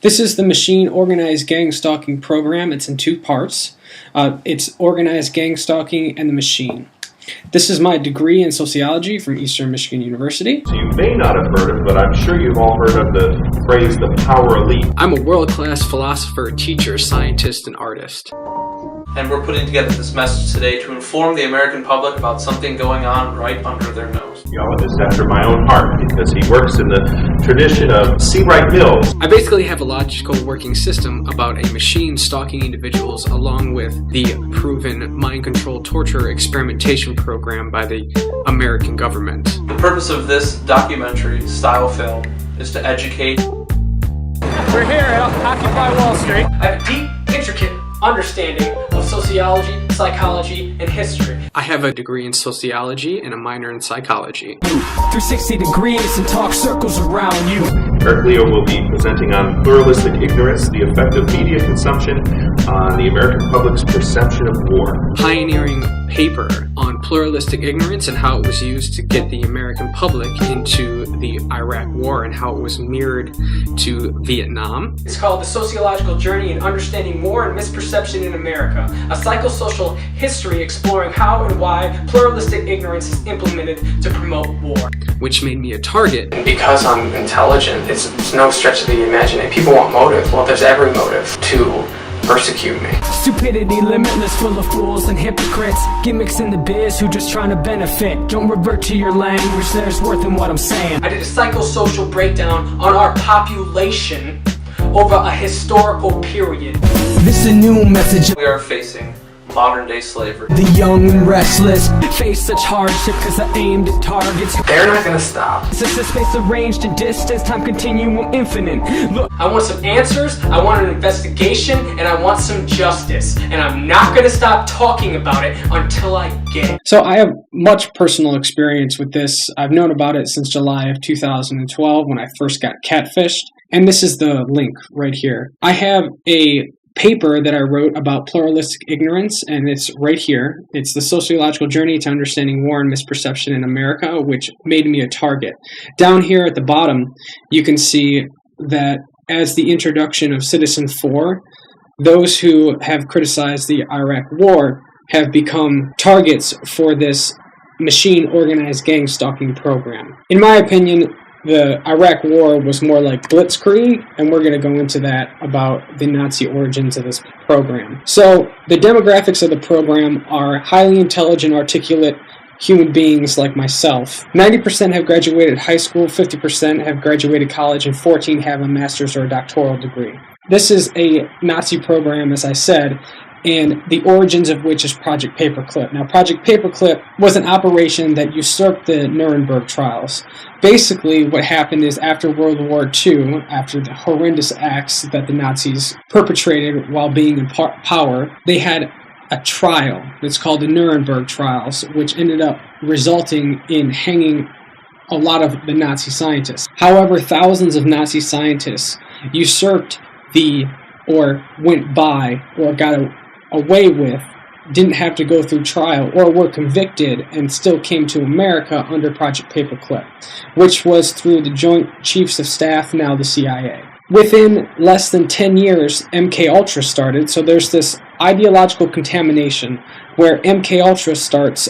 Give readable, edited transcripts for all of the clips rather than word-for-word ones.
This is the Machine Organized Gang Stalking program. It's in two parts. It's Organized Gang Stalking and the Machine. This is my degree in sociology from Eastern Michigan University. So you may not have heard of, but I'm sure you've all heard of the phrase, the power elite. I'm a world-class philosopher, teacher, scientist, and artist. And we're putting together this message today to inform the American public about something going on right under their nose. Sociologist after my own heart, because he works in the tradition of C. Wright Mills. I basically have a logical working system about a machine stalking individuals along with the proven mind-controlled torture experimentation program by the American government. The purpose of this documentary-style film is to educate. We're here at Occupy Wall Street. I have a deep, intricate understanding of sociology, psychology, and history. I have a degree in sociology and a minor in psychology. 360 degrees and talk circles around you. Eric Leo will be presenting on pluralistic ignorance, the effect of media consumption on the American public's perception of war. Pioneering paper on pluralistic ignorance and how it was used to get the American public into the Iraq War and how it was mirrored to Vietnam. It's called The Sociological Journey in Understanding War and Misperception in America, a psychosocial history exploring how and why pluralistic ignorance is implemented to promote war. Which made me a target. Because I'm intelligent, it's no stretch of the imagination. People want motive. Well, there's every motive to persecute me. Stupidity limitless, full of fools and hypocrites. Gimmicks in the biz who just trying to benefit. Don't revert to your language, there's worth in what I'm saying. I did a psychosocial breakdown on our population over a historical period. This is a new message. We are facing modern-day slavery. The young and restless face such hardship because I aimed at targets. They're not gonna stop. It's a space arranged in distance, time continuum infinite. Look, I want some answers, I want an investigation, and I want some justice. And I'm not going to stop talking about it until I get it. So I have much personal experience with this. I've known about it since July of 2012 when I first got catfished. And this is the link right here. I have a paper that I wrote about pluralistic ignorance, and it's right here. It's the sociological journey to understanding war and misperception in America, which made me a target. Down here at the bottom, you can see that as the introduction of Citizen 4, those who have criticized the Iraq War have become targets for this machine organized gang stalking program. In my opinion, the Iraq War was more like blitzkrieg, and we're going to go into that about the Nazi origins of this program. So the demographics of the program are highly intelligent, articulate human beings like myself. 90% have graduated high school, 50% have graduated college, and 14 have a master's or a doctoral degree. This is a Nazi program, as I said, and the origins of which is Project Paperclip. Now, Project Paperclip was an operation that usurped the Nuremberg trials. Basically, what happened is after World War II, after the horrendous acts that the Nazis perpetrated while being in power, they had a trial that's called the Nuremberg trials, which ended up resulting in hanging a lot of the Nazi scientists. However, thousands of Nazi scientists usurped or went by, or got away with, didn't have to go through trial, or were convicted and still came to America under Project Paperclip, which was through the Joint Chiefs of Staff, now the CIA. Within less than 10 years, MKUltra started, so there's this ideological contamination where MKUltra starts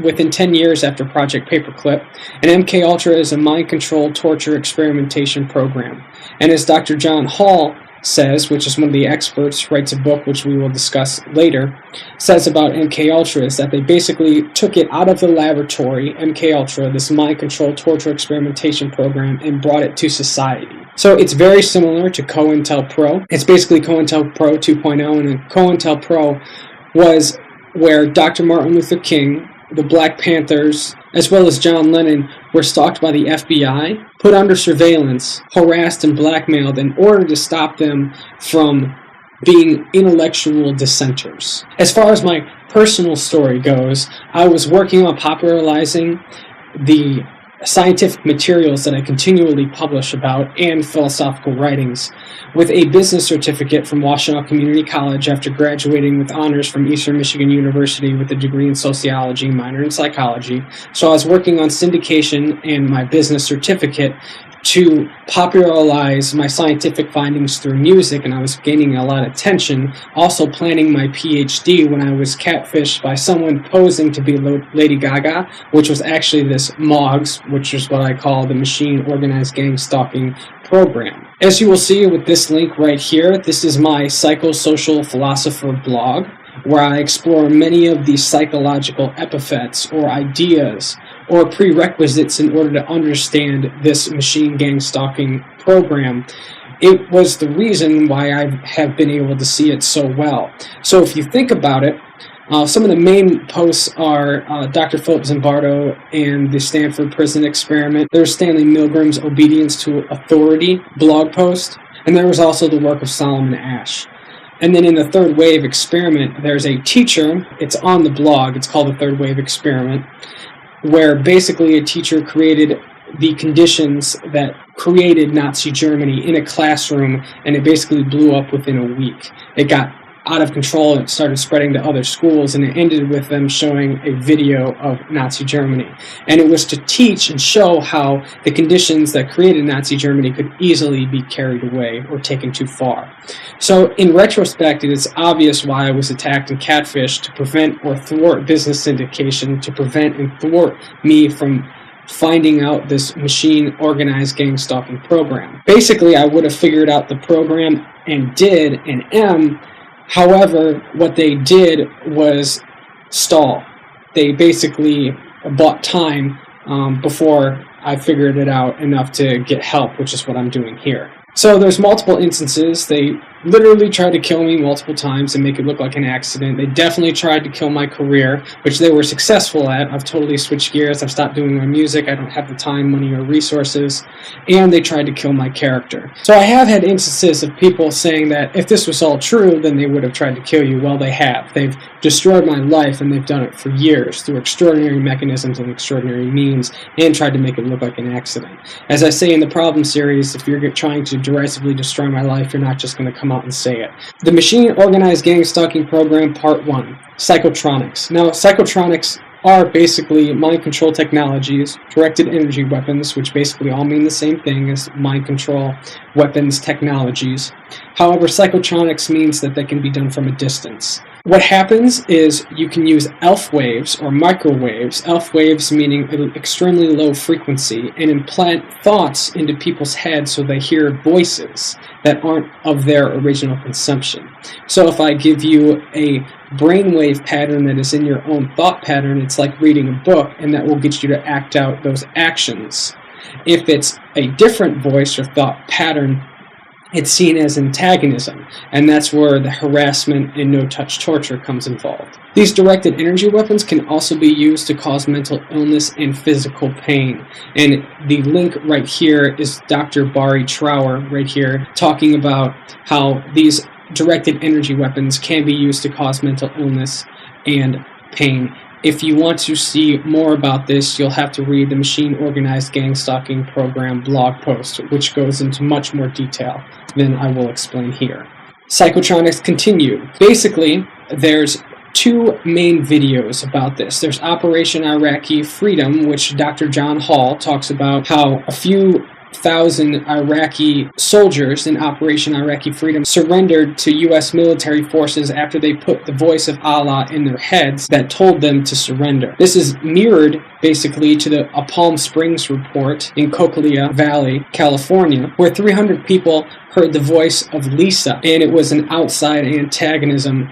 within 10 years after Project Paperclip, and MKUltra is a mind-controlled torture experimentation program. And as Dr. John Hall says, which is one of the experts, writes a book which we will discuss later, says about MKUltra is that they basically took it out of the laboratory, MKUltra, this mind-controlled torture experimentation program, and brought it to society. So it's very similar to COINTELPRO. It's basically COINTELPRO 2.0, and COINTELPRO was where Dr. Martin Luther King, the Black Panthers, as well as John Lennon, were stalked by the FBI, put under surveillance, harassed and blackmailed in order to stop them from being intellectual dissenters. As far as my personal story goes, I was working on popularizing the scientific materials that I continually publish about and philosophical writings with a business certificate from Washtenaw Community College after graduating with honors from Eastern Michigan University with a degree in sociology, minor in psychology. So I was working on syndication and my business certificate to popularize my scientific findings through music, and I was gaining a lot of attention. Also planning my PhD when I was catfished by someone posing to be Lady Gaga, which was actually this MOGS, which is what I call the Machine Organized Gang Stalking Program. As you will see with this link right here, this is my psychosocial philosopher blog, where I explore many of these psychological epithets or ideas or prerequisites in order to understand this machine gang stalking program. It was the reason why I have been able to see it so well. So if you think about it, some of the main posts are Dr. Philip Zimbardo and the Stanford Prison Experiment. There's Stanley Milgram's Obedience to Authority blog post, and there was also the work of Solomon Asch. And then in the Third Wave Experiment, there's a teacher, it's on the blog, it's called the Third Wave Experiment, where basically a teacher created the conditions that created Nazi Germany in a classroom, and it basically blew up within a week. It got out of control and it started spreading to other schools, and it ended with them showing a video of Nazi Germany. And it was to teach and show how the conditions that created Nazi Germany could easily be carried away or taken too far. So in retrospect, it is obvious why I was attacked and catfished, to prevent or thwart business syndication, to prevent and thwart me from finding out this machine organized gang stalking program. Basically, I would have figured out the program and did and am. However, what they did was stall. They basically bought time before I figured it out enough to get help, which is what I'm doing here. So there's multiple instances. They literally tried to kill me multiple times and make it look like an accident. They definitely tried to kill my career, which they were successful at. I've totally switched gears. I've stopped doing my music. I don't have the time, money, or resources. And they tried to kill my character. So I have had instances of people saying that if this was all true, then they would have tried to kill you. Well, they have. They've destroyed my life, and they've done it for years through extraordinary mechanisms and extraordinary means, and tried to make it look like an accident. As I say in the Problem series, if you're trying to derisively destroy my life, you're not just going to come out and say it. The Machine Organized Gang Stalking Program, Part 1, Psychotronics. Now, Psychotronics are basically mind control technologies, directed energy weapons, which basically all mean the same thing as mind control weapons technologies. However, Psychotronics means that they can be done from a distance. What happens is you can use ELF waves or microwaves, ELF waves meaning an extremely low frequency, and implant thoughts into people's heads so they hear voices that aren't of their original consumption. So if I give you a brainwave pattern that is in your own thought pattern, it's like reading a book, and that will get you to act out those actions. If it's a different voice or thought pattern, it's seen as antagonism, and that's where the harassment and no-touch torture comes involved. These directed energy weapons can also be used to cause mental illness and physical pain. And the link right here is Dr. Barry Trower right here talking about how these directed energy weapons can be used to cause mental illness and pain. If you want to see more about this, you'll have to read the Machine Organized Gang Stalking Program blog post, which goes into much more detail than I will explain here. Psychotronics continue. Basically, there's two main videos about this. There's Operation Iraqi Freedom, which Dr. John Hall talks about how a few thousand Iraqi soldiers in Operation Iraqi Freedom surrendered to U.S. military forces after they put the voice of Allah in their heads that told them to surrender. This is mirrored basically to the Palm Springs report in Cocalea Valley, California, where 300 people heard the voice of Lisa, and it was an outside antagonism,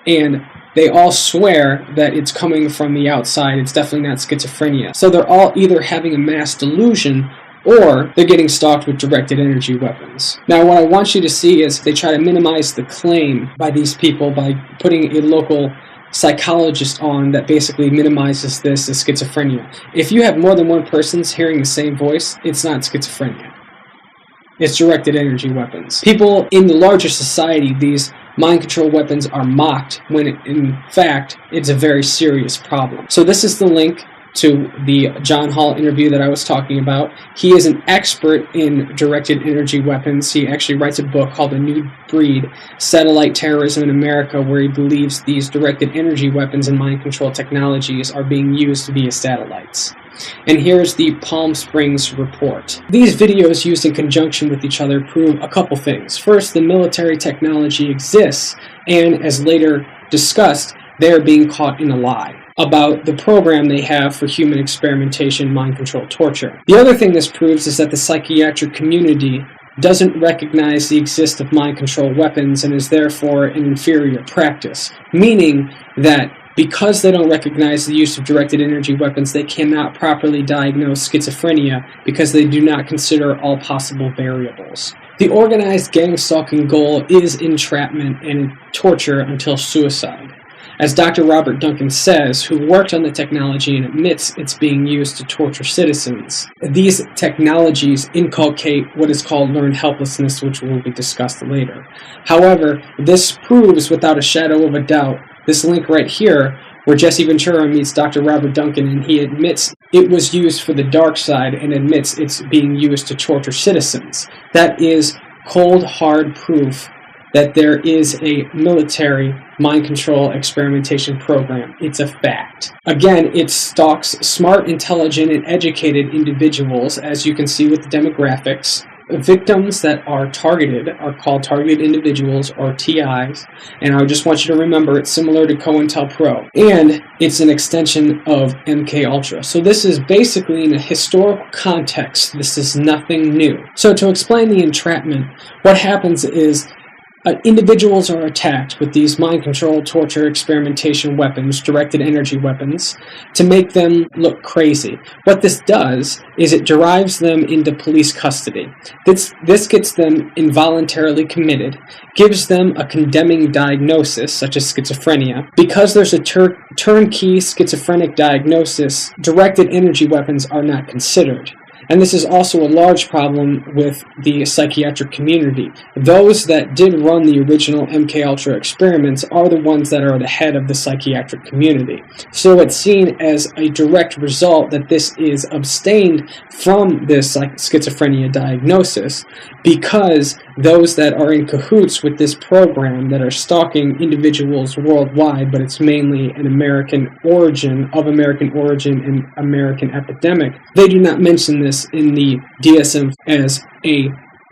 and they all swear that it's coming from the outside. It's definitely not schizophrenia. So they're all either having a mass delusion or they're getting stalked with directed energy weapons. Now, what I want you to see is they try to minimize the claim by these people by putting a local psychologist on that basically minimizes this as schizophrenia. If you have more than one person hearing the same voice, it's not schizophrenia. It's directed energy weapons. People in the larger society, these mind control weapons are mocked when in fact it's a very serious problem. So this is the link to the John Hall interview that I was talking about. He is an expert in directed energy weapons. He actually writes a book called A New Breed, Satellite Terrorism in America, where he believes these directed energy weapons and mind control technologies are being used via satellites. And here's the Palm Springs report. These videos used in conjunction with each other prove a couple things. First, the military technology exists, and as later discussed, they are being caught in a lie about the program they have for human experimentation, mind control, torture. The other thing this proves is that the psychiatric community doesn't recognize the existence of mind control weapons and is therefore an inferior practice, meaning that because they don't recognize the use of directed energy weapons, they cannot properly diagnose schizophrenia because they do not consider all possible variables. The organized gang stalking goal is entrapment and torture until suicide. As Dr. Robert Duncan says, who worked on the technology and admits it's being used to torture citizens, these technologies inculcate what is called learned helplessness, which will be discussed later. However, this proves without a shadow of a doubt this link right here, where Jesse Ventura meets Dr. Robert Duncan and he admits it was used for the dark side and admits it's being used to torture citizens. That is cold, hard proof that there is a military mind control experimentation program. It's a fact. Again, it stalks smart, intelligent, and educated individuals, as you can see with the demographics. Victims that are targeted are called targeted individuals, or TIs, and I just want you to remember it's similar to COINTELPRO, and it's an extension of MKUltra. So this is basically in a historical context. This is nothing new. So to explain the entrapment, what happens is individuals are attacked with these mind control, torture, experimentation weapons, directed energy weapons, to make them look crazy. What this does is it drives them into police custody. This gets them involuntarily committed, gives them a condemning diagnosis, such as schizophrenia. Because there's a turnkey schizophrenic diagnosis, directed energy weapons are not considered. And this is also a large problem with the psychiatric community. Those that did run the original MKUltra experiments are the ones that are the head of the psychiatric community. So it's seen as a direct result that this is abstained from this schizophrenia diagnosis, because those that are in cahoots with this program that are stalking individuals worldwide, but it's mainly an American origin and American epidemic, they do not mention this in the DSM as a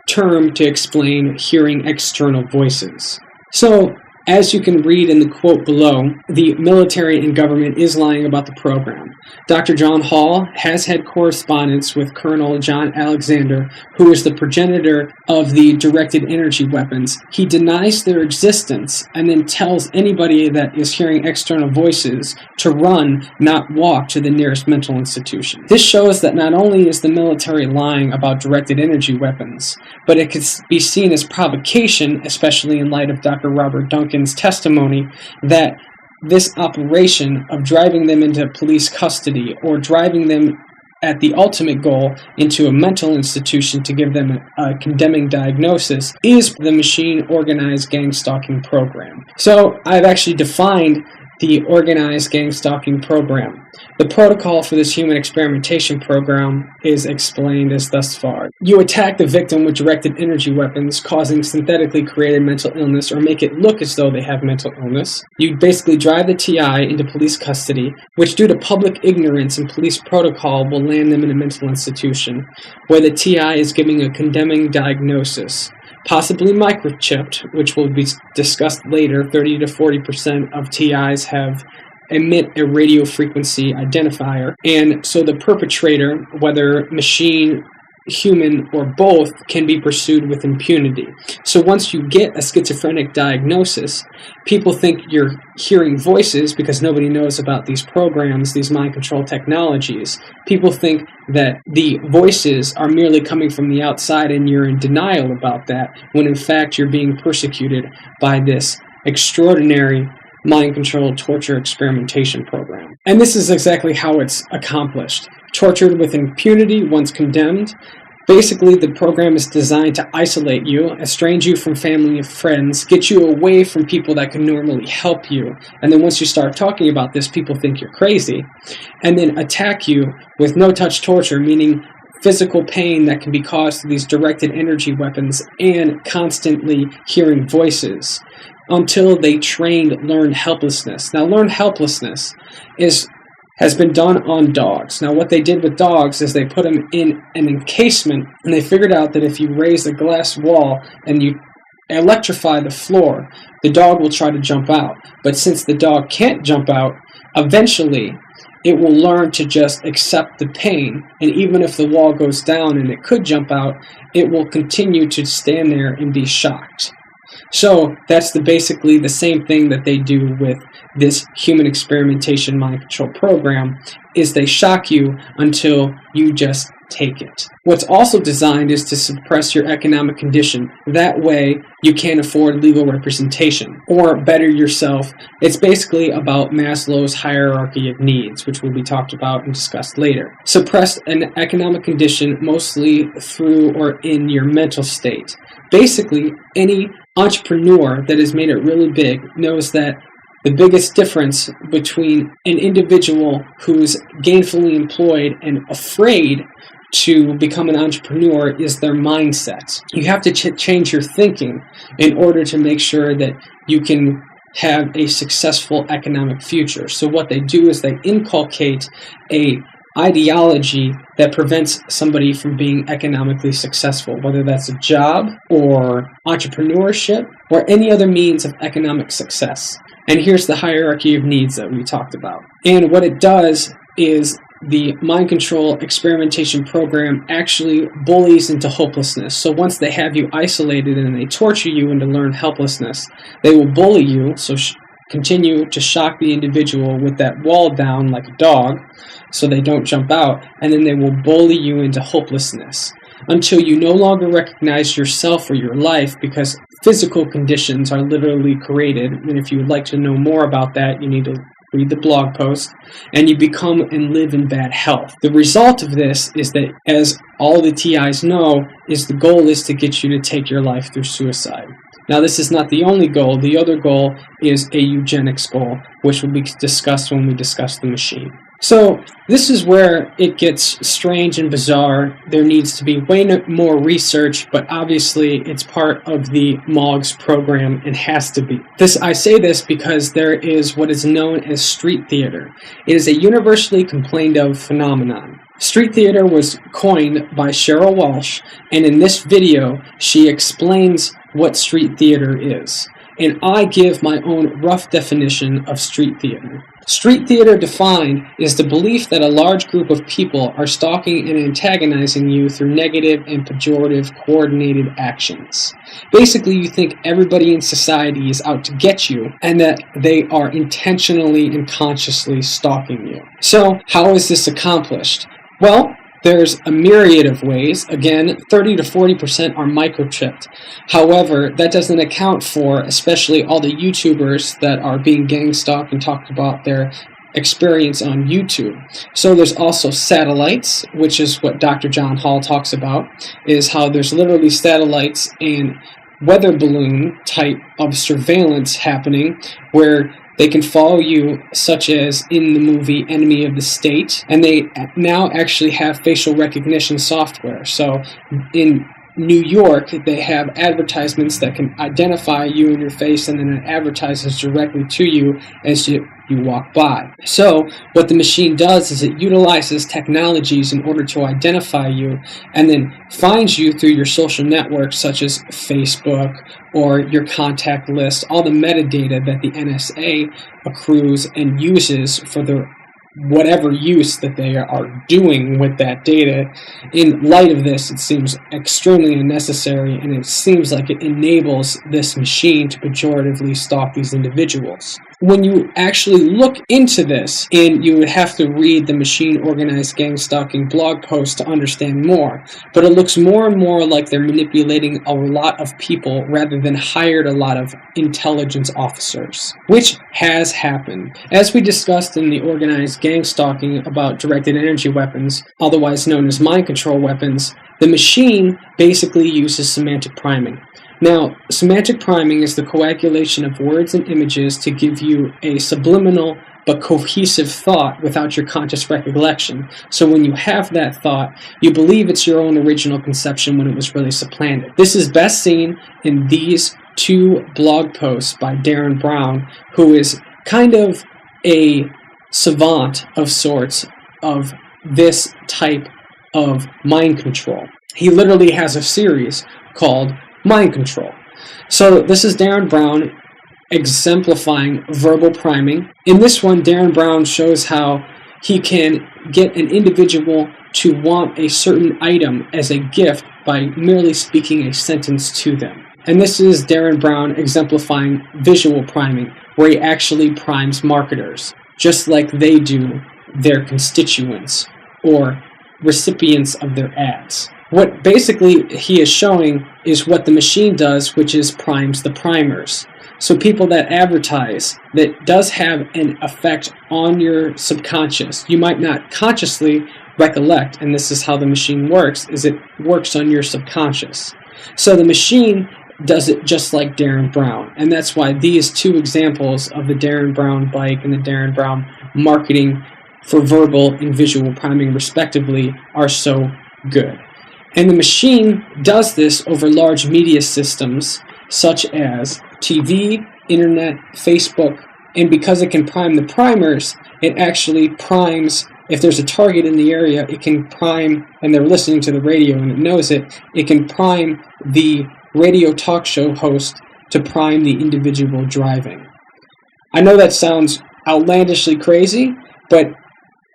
term to explain hearing external voices. So, as you can read in the quote below, the military and government is lying about the program. Dr. John Hall has had correspondence with Colonel John Alexander, who is the progenitor of the directed energy weapons. He denies their existence and then tells anybody that is hearing external voices to run, not walk, to the nearest mental institution. This shows that not only is the military lying about directed energy weapons, but it could be seen as provocation, especially in light of Dr. Robert Duncan's testimony, that this operation of driving them into police custody or driving them at the ultimate goal into a mental institution to give them a condemning diagnosis is the machine organized gang stalking program. So I've actually defined the organized gang stalking program. The protocol for this human experimentation program is explained as thus far. You attack the victim with directed energy weapons, causing synthetically created mental illness, or make it look as though they have mental illness. You basically drive the TI into police custody, which due to public ignorance and police protocol will land them in a mental institution, where the TI is giving a condemning diagnosis. Possibly microchipped, which will be discussed later. 30 to 40% of TIs emit a radio frequency identifier, and so the perpetrator, whether machine, human, or both, can be pursued with impunity. So once you get a schizophrenic diagnosis, people think you're hearing voices because nobody knows about these programs, these mind control technologies. People think that the voices are merely coming from the outside and you're in denial about that, when in fact you're being persecuted by this extraordinary mind control torture experimentation program. And this is exactly how it's accomplished. Tortured with impunity once condemned. Basically, the program is designed to isolate you, estrange you from family and friends, get you away from people that can normally help you. And then once you start talking about this, people think you're crazy. And then attack you with no-touch torture, meaning physical pain that can be caused through these directed energy weapons and constantly hearing voices until they learned helplessness. Now, learned helplessness has been done on dogs. Now, what they did with dogs is they put them in an encasement, and they figured out that if you raise a glass wall and you electrify the floor, the dog will try to jump out. But since the dog can't jump out, eventually it will learn to just accept the pain, and even if the wall goes down and it could jump out, it will continue to stand there and be shocked. So that's basically the same thing that they do with this human experimentation mind control program, is they shock you until you just take it. What's also designed is to suppress your economic condition. That way you can't afford legal representation or better yourself. It's basically about Maslow's hierarchy of needs, which will be talked about and discussed later. Suppress an economic condition mostly through or in your mental state. Basically, any entrepreneur that has made it really big knows that the biggest difference between an individual who's gainfully employed and afraid to become an entrepreneur is their mindset. You have to change your thinking in order to make sure that you can have a successful economic future. So what they do is they inculcate a ideology that prevents somebody from being economically successful, whether that's a job or entrepreneurship or any other means of economic success. And here's the hierarchy of needs that we talked about. And what it does is the mind control experimentation program actually bullies into hopelessness. So once they have you isolated and they torture you into learned helplessness, they will bully you, so continue to shock the individual with that wall down like a dog so they don't jump out, and then they will bully you into hopelessness until you no longer recognize yourself or your life, because physical conditions are literally created. And if you would like to know more about that, you need to read the blog post, and you become and live in bad health. The result of this is that, as all the TIs know, is the goal is to get you to take your life through suicide. Now, this is not the only goal. The other goal is a eugenics goal, which will be discussed when we discuss the machine. So this is where it gets strange and bizarre. There needs to be way more research, but obviously it's part of the MOGS program and has to be. I say this because there is what is known as street theater. It is a universally complained of phenomenon. Street theater was coined by Cheryl Walsh, and in this video she explains what street theater is. And I give my own rough definition of street theater. Street theater defined is the belief that a large group of people are stalking and antagonizing you through negative and pejorative coordinated actions. Basically, you think everybody in society is out to get you and that they are intentionally and consciously stalking you. So, how is this accomplished? Well, there's a myriad of ways. Again, 30 to 40% are microchipped. However, that doesn't account for especially all the YouTubers that are being gang stalked and talked about their experience on YouTube. So there's also satellites, which is what Dr. John Hall talks about, is how there's literally satellites and weather balloon type of surveillance happening where they can follow you, such as in the movie Enemy of the State, and they now actually have facial recognition software. So in New York, they have advertisements that can identify you and your face, and then it advertises directly to you as you walk by. So what the machine does is it utilizes technologies in order to identify you and then finds you through your social networks such as Facebook or your contact list, all the metadata that the NSA accrues and uses for the whatever use that they are doing with that data. In light of this, it seems extremely unnecessary, and it seems like it enables this machine to pejoratively stalk these individuals. when you actually look into this, and you would have to read the Machine Organized Gang Stalking blog post to understand more, but it looks more and more like they're manipulating a lot of people rather than hired a lot of intelligence officers, which has happened. As we discussed in the Organized Gang Stalking about directed energy weapons, otherwise known as mind control weapons, the machine basically uses semantic priming. Now, semantic priming is the coagulation of words and images to give you a subliminal but cohesive thought without your conscious recollection. So when you have that thought, you believe it's your own original conception when it was really supplanted. This is best seen in these two blog posts by Darren Brown, who is kind of a savant of sorts of this type of mind control. He literally has a series called Mind Control. So this is Darren Brown exemplifying verbal priming. In this one, Darren Brown shows how he can get an individual to want a certain item as a gift by merely speaking a sentence to them. And this is Darren Brown exemplifying visual priming, where he actually primes marketers, just like they do their constituents or recipients of their ads. What basically he is showing is what the machine does, which is primes the primers. So people that advertise, that does have an effect on your subconscious. You might not consciously recollect, and this is how the machine works, is it works on your subconscious. So the machine does it just like Darren Brown, and that's why these two examples of the Darren Brown bike and the Darren Brown marketing for verbal and visual priming respectively are so good. And the machine does this over large media systems such as TV, internet, Facebook, and because it can prime the primers, it actually primes, if there's a target in the area, it can prime, and they're listening to the radio and it knows it can prime the radio talk show host to prime the individual driving. I know that sounds outlandishly crazy, but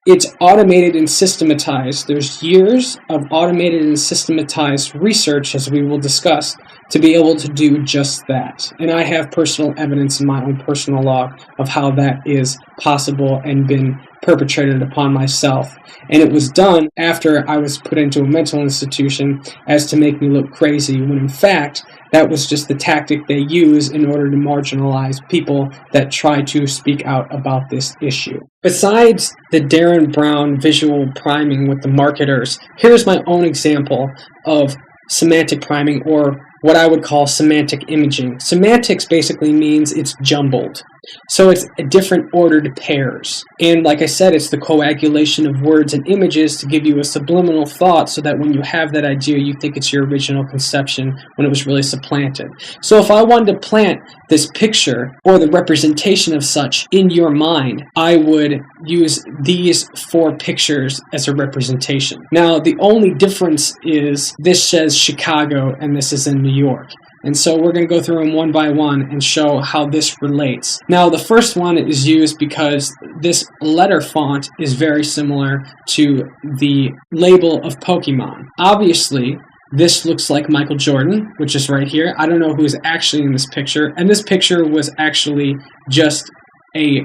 it's automated and systematized. There's years of automated and systematized research, as we will discuss, to be able to do just that. And I have personal evidence in my own personal log of how that is possible and been perpetrated upon myself. And it was done after I was put into a mental institution as to make me look crazy, when in fact, that was just the tactic they use in order to marginalize people that try to speak out about this issue. Besides the Darren Brown visual priming with the marketers, here's my own example of semantic priming, or what I would call semantic imaging. Semantics basically means it's jumbled. So it's a different ordered pairs. And like I said, it's the coagulation of words and images to give you a subliminal thought so that when you have that idea, you think it's your original conception when it was really supplanted. So if I wanted to plant this picture or the representation of such in your mind, I would use these 4 pictures as a representation. Now, the only difference is this says Chicago and this is in New York. And so we're going to go through them one by one and show how this relates. Now, the first one is used because this letter font is very similar to the label of Pokemon. Obviously, this looks like Michael Jordan, which is right here. I don't know who's actually in this picture. And this picture was actually just a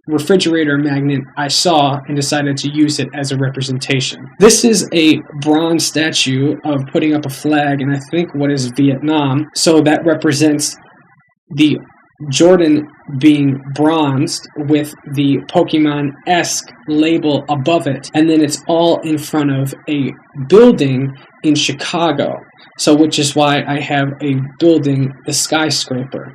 refrigerator magnet I saw and decided to use it as a representation. This is a bronze statue of putting up a flag in, I think, what is Vietnam. So that represents the Jordan being bronzed with the Pokemon-esque label above it. And then it's all in front of a building in Chicago. So which is why I have a building, the skyscraper.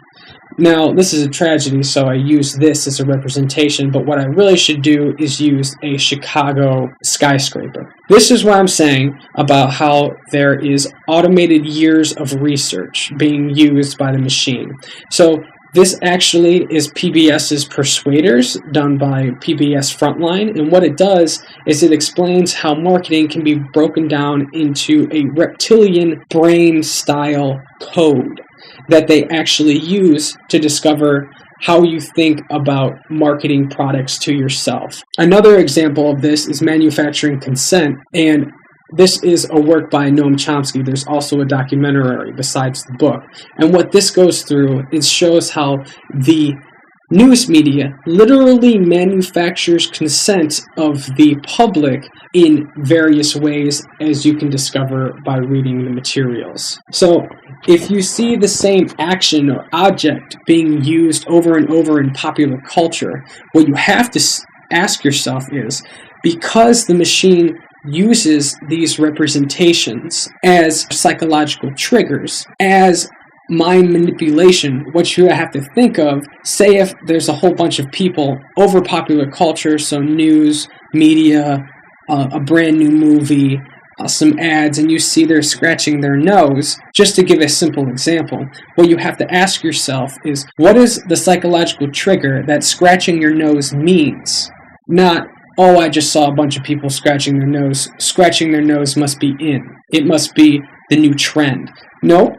Now, this is a tragedy, so I use this as a representation, but what I really should do is use a Chicago skyscraper. This is what I'm saying about how there is automated years of research being used by the machine. So this actually is PBS's Persuaders, done by PBS Frontline, and what it does is it explains how marketing can be broken down into a reptilian brain-style code that they actually use to discover how you think about marketing products to yourself. Another example of this is manufacturing consent, and this is a work by Noam Chomsky. There's also a documentary besides the book. And what this goes through is shows how the news media literally manufactures consent of the public in various ways, as you can discover by reading the materials. So, if you see the same action or object being used over and over in popular culture, what you have to ask yourself is, because the machine uses these representations as psychological triggers, as mind manipulation, what you have to think of, say if there's a whole bunch of people over popular culture, so news, media, a brand new movie, some ads, and you see they're scratching their nose, just to give a simple example, what you have to ask yourself is, what is the psychological trigger that scratching your nose means? Not, oh, I just saw a bunch of people scratching their nose. Scratching their nose must be in. It must be the new trend. No.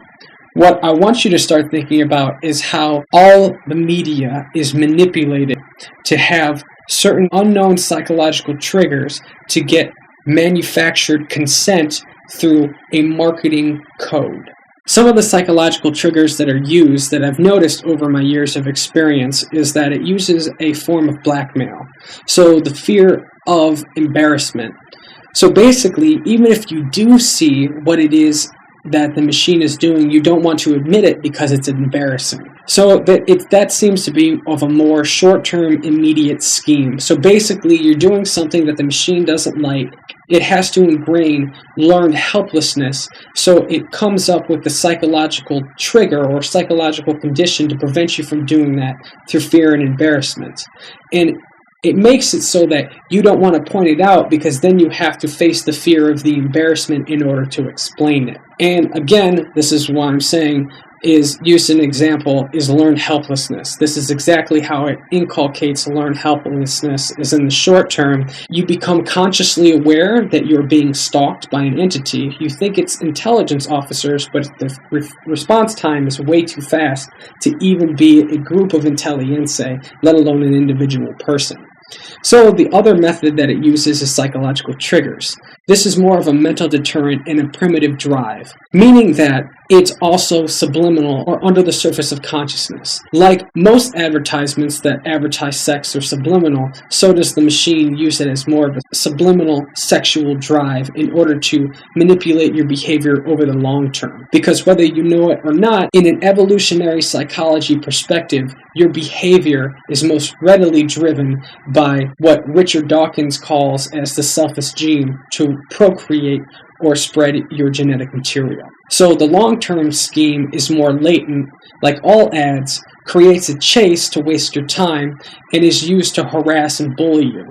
What I want you to start thinking about is how all the media is manipulated to have certain unknown psychological triggers to get manufactured consent through a marketing code. Some of the psychological triggers that are used that I've noticed over my years of experience is that it uses a form of blackmail. So the fear of embarrassment. So basically, even if you do see what it is that the machine is doing, you don't want to admit it because it's embarrassing. So that seems to be of a more short-term, immediate scheme. So basically, you're doing something that the machine doesn't like. It has to ingrain learned helplessness, so it comes up with the psychological trigger or psychological condition to prevent you from doing that through fear and embarrassment. And it makes it so that you don't want to point it out because then you have to face the fear of the embarrassment in order to explain it. And again, this is what I'm saying is, use an example, is learned helplessness. This is exactly how it inculcates learned helplessness, is in the short term, you become consciously aware that you're being stalked by an entity. You think it's intelligence officers, but the response time is way too fast to even be a group of intelligencer, let alone an individual person. So the other method that it uses is psychological triggers. This is more of a mental deterrent and a primitive drive, meaning that it's also subliminal or under the surface of consciousness. Like most advertisements that advertise sex are subliminal, so does the machine use it as more of a subliminal sexual drive in order to manipulate your behavior over the long term. Because whether you know it or not, in an evolutionary psychology perspective, your behavior is most readily driven by what Richard Dawkins calls as the selfish gene to procreate or spread your genetic material. So the long-term scheme is more latent, like all ads, creates a chase to waste your time, and is used to harass and bully you.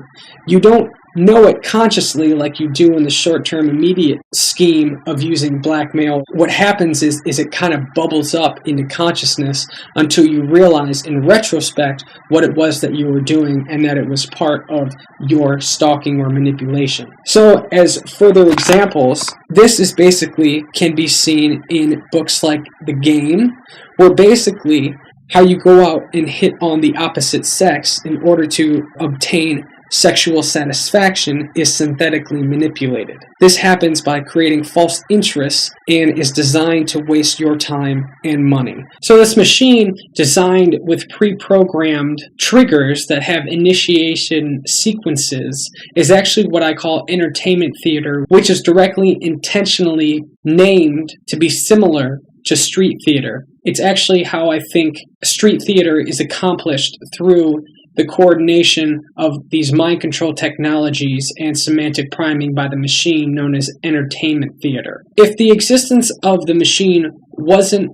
You don't know it consciously like you do in the short-term immediate scheme of using blackmail. What happens is it kind of bubbles up into consciousness until you realize in retrospect what it was that you were doing and that it was part of your stalking or manipulation. So as further examples, this is basically can be seen in books like The Game, where basically how you go out and hit on the opposite sex in order to obtain sexual satisfaction is synthetically manipulated. This happens by creating false interests and is designed to waste your time and money. So this machine, designed with pre-programmed triggers that have initiation sequences, is actually what I call entertainment theater, which is directly intentionally named to be similar to street theater. It's actually how I think street theater is accomplished through the coordination of these mind control technologies and semantic priming by the machine known as entertainment theater. If the existence of the machine wasn't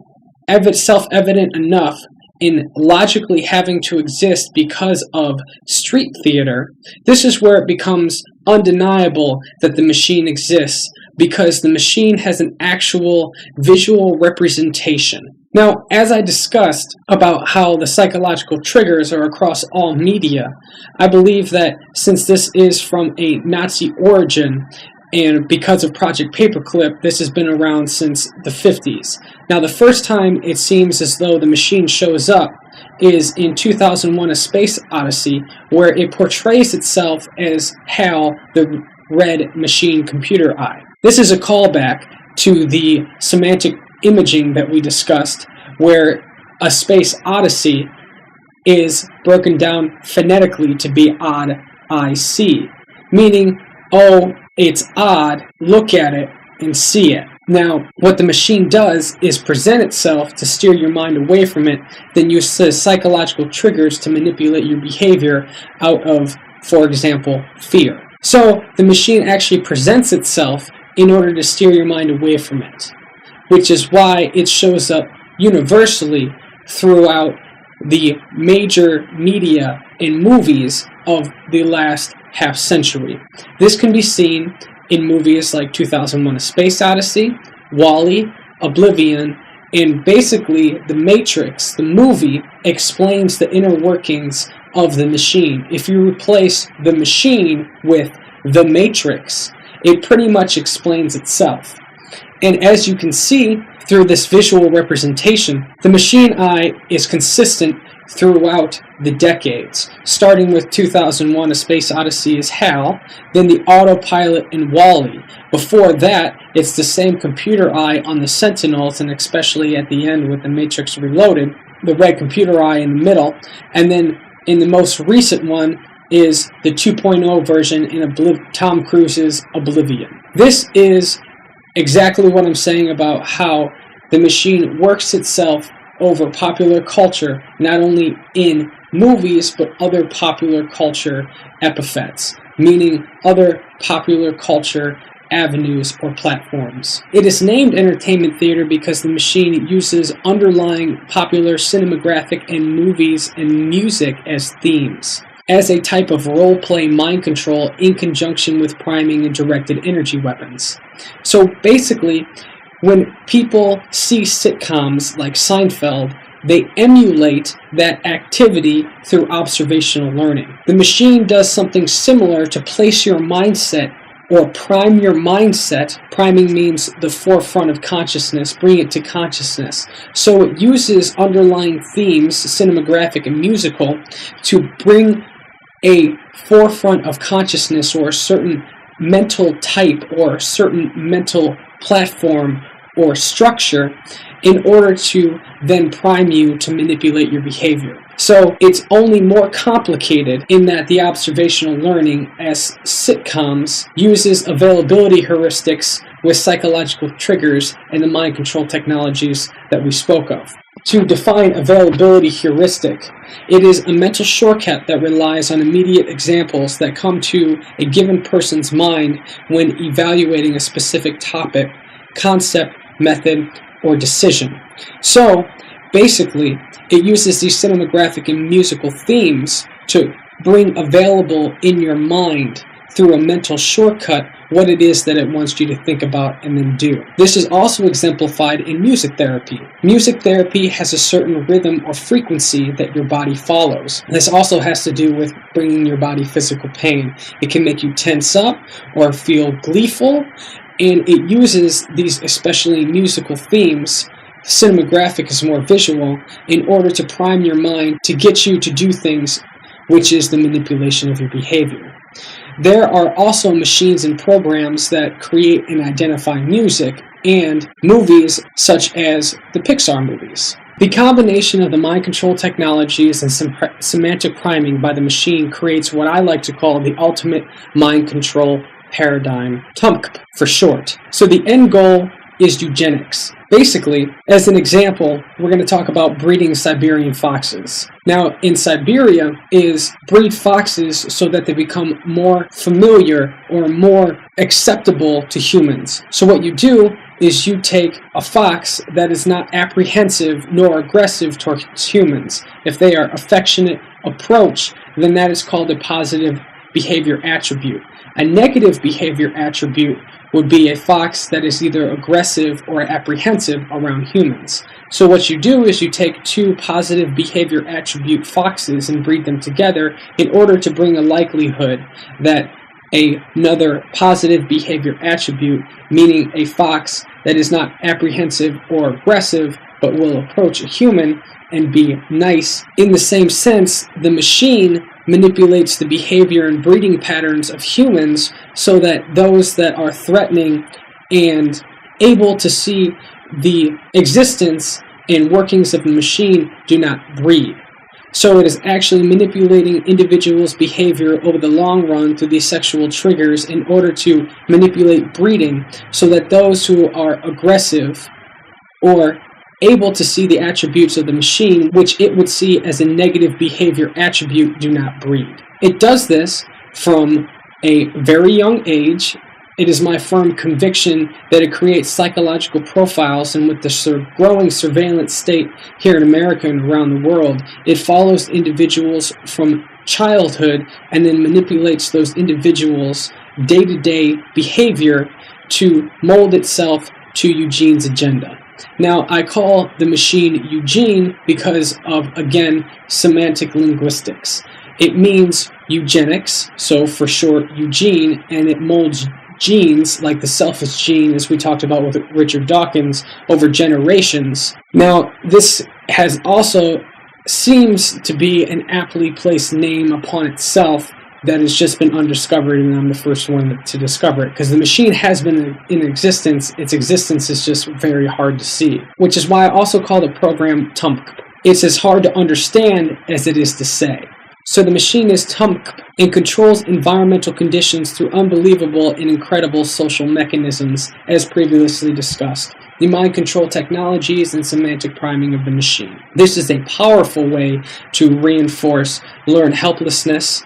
self-evident enough in logically having to exist because of street theater, this is where it becomes undeniable that the machine exists, because the machine has an actual visual representation. Now, as I discussed about how the psychological triggers are across all media, I believe that since this is from a Nazi origin, and because of Project Paperclip, this has been around since the 50s. Now, the first time it seems as though the machine shows up is in 2001: A Space Odyssey, where it portrays itself as HAL, the Red Machine Computer Eye. This is a callback to the semantic imaging that we discussed, where A Space Odyssey is broken down phonetically to be odd, I-C, meaning, oh, it's odd, look at it and see it. Now, what the machine does is present itself to steer your mind away from it, then use psychological triggers to manipulate your behavior out of, for example, fear. So, the machine actually presents itself in order to steer your mind away from it, which is why it shows up universally throughout the major media and movies of the last half century. This can be seen in movies like 2001: A Space Odyssey, WALL-E, Oblivion, and basically The Matrix, the movie, explains the inner workings of the machine. If you replace the machine with The Matrix, it pretty much explains itself. And as you can see through this visual representation, the machine eye is consistent throughout the decades, starting with 2001: A Space Odyssey as HAL, then the autopilot in WALL-E. Before that, it's the same computer eye on the Sentinels, and especially at the end with The Matrix Reloaded, the red computer eye in the middle, and then in the most recent one is the 2.0 version in Tom Cruise's Oblivion. This is exactly what I'm saying about how the machine works itself over popular culture, not only in movies, but other popular culture epithets, meaning other popular culture avenues or platforms. It is named entertainment theater because the machine uses underlying popular cinematographic and movies and music as themes, as a type of role-play mind control in conjunction with priming and directed energy weapons. So basically, when people see sitcoms like Seinfeld, they emulate that activity through observational learning. The machine does something similar to place your mindset or prime your mindset. Priming means the forefront of consciousness, bring it to consciousness. So it uses underlying themes, cinematographic and musical, to bring a forefront of consciousness or a certain mental type or certain mental platform or structure in order to then prime you to manipulate your behavior. So it's only more complicated in that the observational learning as sitcoms uses availability heuristics with psychological triggers and the mind control technologies that we spoke of. To define availability heuristic, it is a mental shortcut that relies on immediate examples that come to a given person's mind when evaluating a specific topic, concept, method, or decision. So, basically, it uses these cinematographic and musical themes to bring available in your mind through a mental shortcut what it is that it wants you to think about and then do. This is also exemplified in music therapy. Music therapy has a certain rhythm or frequency that your body follows. This also has to do with bringing your body physical pain. It can make you tense up or feel gleeful, and it uses these especially musical themes. Cinematographic is more visual, in order to prime your mind to get you to do things, which is the manipulation of your behavior. There are also machines and programs that create and identify music and movies such as the Pixar movies. The combination of the mind control technologies and semantic priming by the machine creates what I like to call the ultimate mind control paradigm, TUMP for short. So the end goal is eugenics. Basically, as an example, we're going to talk about breeding Siberian foxes. Now, in Siberia is breed foxes so that they become more familiar or more acceptable to humans. So what you do is you take a fox that is not apprehensive nor aggressive towards humans. If they are affectionate approach, then that is called a positive behavior attribute. A negative behavior attribute would be a fox that is either aggressive or apprehensive around humans. So what you do is you take two positive behavior attribute foxes and breed them together in order to bring a likelihood that another positive behavior attribute, meaning a fox that is not apprehensive or aggressive but will approach a human and be nice. In the same sense, the machine manipulates the behavior and breeding patterns of humans so that those that are threatening and able to see the existence and workings of the machine do not breed. So it is actually manipulating individuals' behavior over the long run through these sexual triggers in order to manipulate breeding so that those who are aggressive or able to see the attributes of the machine, which it would see as a negative behavior attribute, do not breed. It does this from a very young age. It is my firm conviction that it creates psychological profiles, and with the growing surveillance state here in America and around the world, it follows individuals from childhood and then manipulates those individuals' day-to-day behavior to mold itself to Eugene's agenda. Now, I call the machine Eugene because of, again, semantic linguistics. It means eugenics, so for short, Eugene, and it molds genes, like the selfish gene, as we talked about with Richard Dawkins, over generations. Now, this has also seems to be an aptly placed name upon itself that has just been undiscovered, and I'm the first one to discover it, because the machine has been in existence. Its existence is just very hard to see, which is why I also call the program TUMP. It's as hard to understand as it is to say. So the machine is TUMP and controls environmental conditions through unbelievable and incredible social mechanisms, as previously discussed. The mind control technologies and semantic priming of the machine. This is a powerful way to reinforce learned helplessness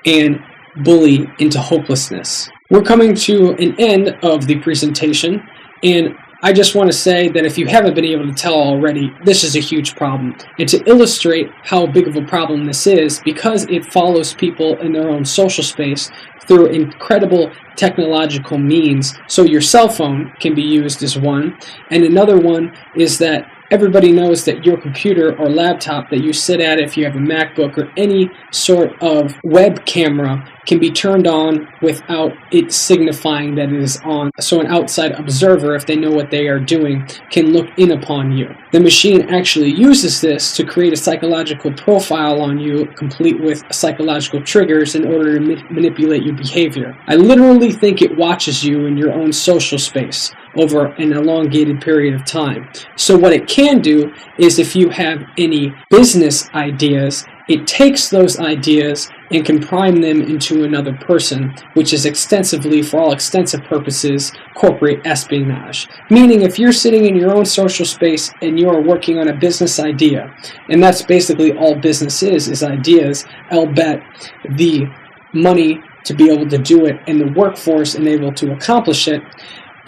and bully into hopelessness. We're coming to an end of the presentation, and I just want to say that if you haven't been able to tell already, this is a huge problem. And to illustrate how big of a problem this is, because it follows people in their own social space through incredible technological means. So your cell phone can be used as one, and another one is that everybody knows that your computer or laptop that you sit at, if you have a MacBook or any sort of web camera, can be turned on without it signifying that it is on. So an outside observer, if they know what they are doing, can look in upon you. The machine actually uses this to create a psychological profile on you, complete with psychological triggers in order to manipulate your behavior. I literally think it watches you in your own social space over an elongated period of time. So what it can do is, if you have any business ideas, it takes those ideas and can prime them into another person, which is extensively, for all extensive purposes, corporate espionage. Meaning, if you're sitting in your own social space and you're working on a business idea, and that's basically all business is ideas, I'll bet the money to be able to do it and the workforce and able to accomplish it,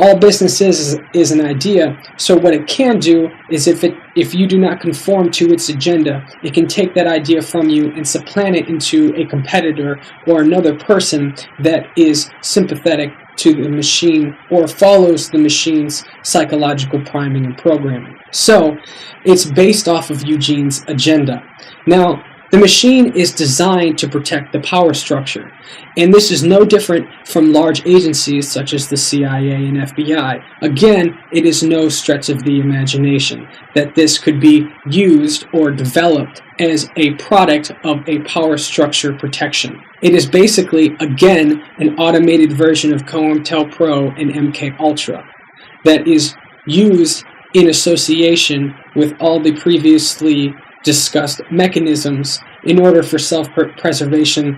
all business is an idea. So what it can do is, if you do not conform to its agenda, it can take that idea from you and supplant it into a competitor or another person that is sympathetic to the machine or follows the machine's psychological priming and programming. So it's based off of Eugene's agenda. Now, the machine is designed to protect the power structure, and this is no different from large agencies such as the CIA and FBI. Again, it is no stretch of the imagination that this could be used or developed as a product of a power structure protection. It is basically, again, an automated version of COINTELPRO and MK Ultra that is used in association with all the previously discussed mechanisms in order for self-preservation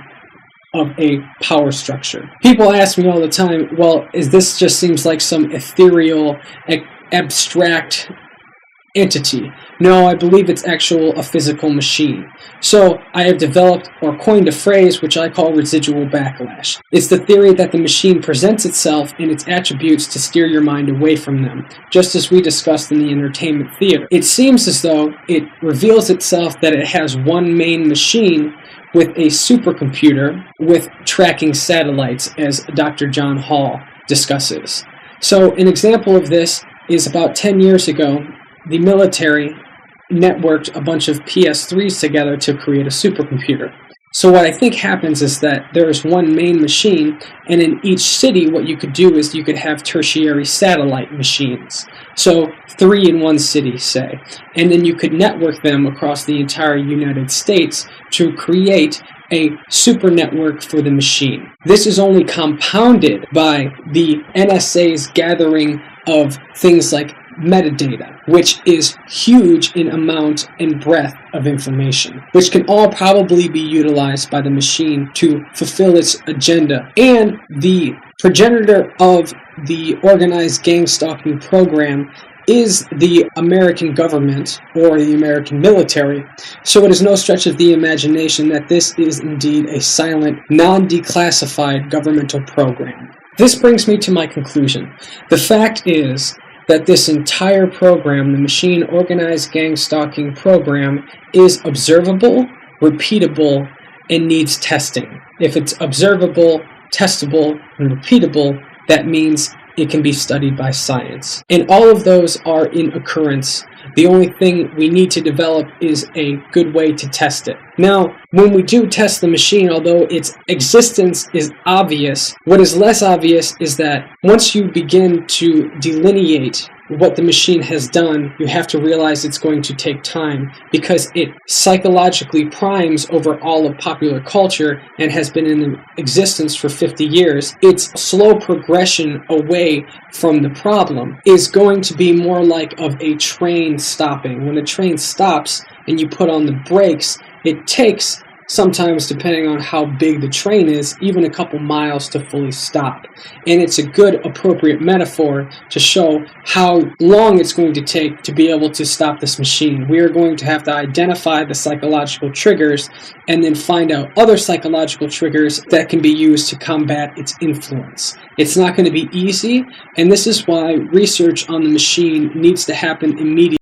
of a power structure. People ask me all the time, well, this just seems like some ethereal, abstract entity. No, I believe it's a physical machine. So I have developed or coined a phrase which I call residual backlash. It's the theory that the machine presents itself and its attributes to steer your mind away from them, just as we discussed in the entertainment theater. It seems as though it reveals itself that it has one main machine with a supercomputer with tracking satellites, as Dr. John Hall discusses. So an example of this is about 10 years ago, the military networked a bunch of PS3s together to create a supercomputer. So what I think happens is that there is one main machine, and in each city what you could do is you could have tertiary satellite machines. So 3 in one city, say. And then you could network them across the entire United States to create a super network for the machine. This is only compounded by the NSA's gathering of things like metadata, which is huge in amount and breadth of information, which can all probably be utilized by the machine to fulfill its agenda. And the progenitor of the organized gang stalking program is the American government or the American military. So it is no stretch of the imagination that this is indeed a silent, non-declassified governmental program. This brings me to my conclusion. The fact is that this entire program, the machine organized gang stalking program, is observable, repeatable, and needs testing. If it's observable, testable, and repeatable, that means it can be studied by science. And all of those are in occurrence. The only thing we need to develop is a good way to test it. Now, when we do test the machine, although its existence is obvious, what is less obvious is that once you begin to delineate what the machine has done, you have to realize it's going to take time because it psychologically primes over all of popular culture and has been in existence for 50 years. Its slow progression away from the problem is going to be more like of a train stopping. When a train stops and you put on the brakes, it takes, sometimes depending on how big the train is, even a couple miles to fully stop. And it's a good, appropriate metaphor to show how long it's going to take to be able to stop this machine. We are going to have to identify the psychological triggers and then find out other psychological triggers that can be used to combat its influence. It's not going to be easy, and this is why research on the machine needs to happen immediately.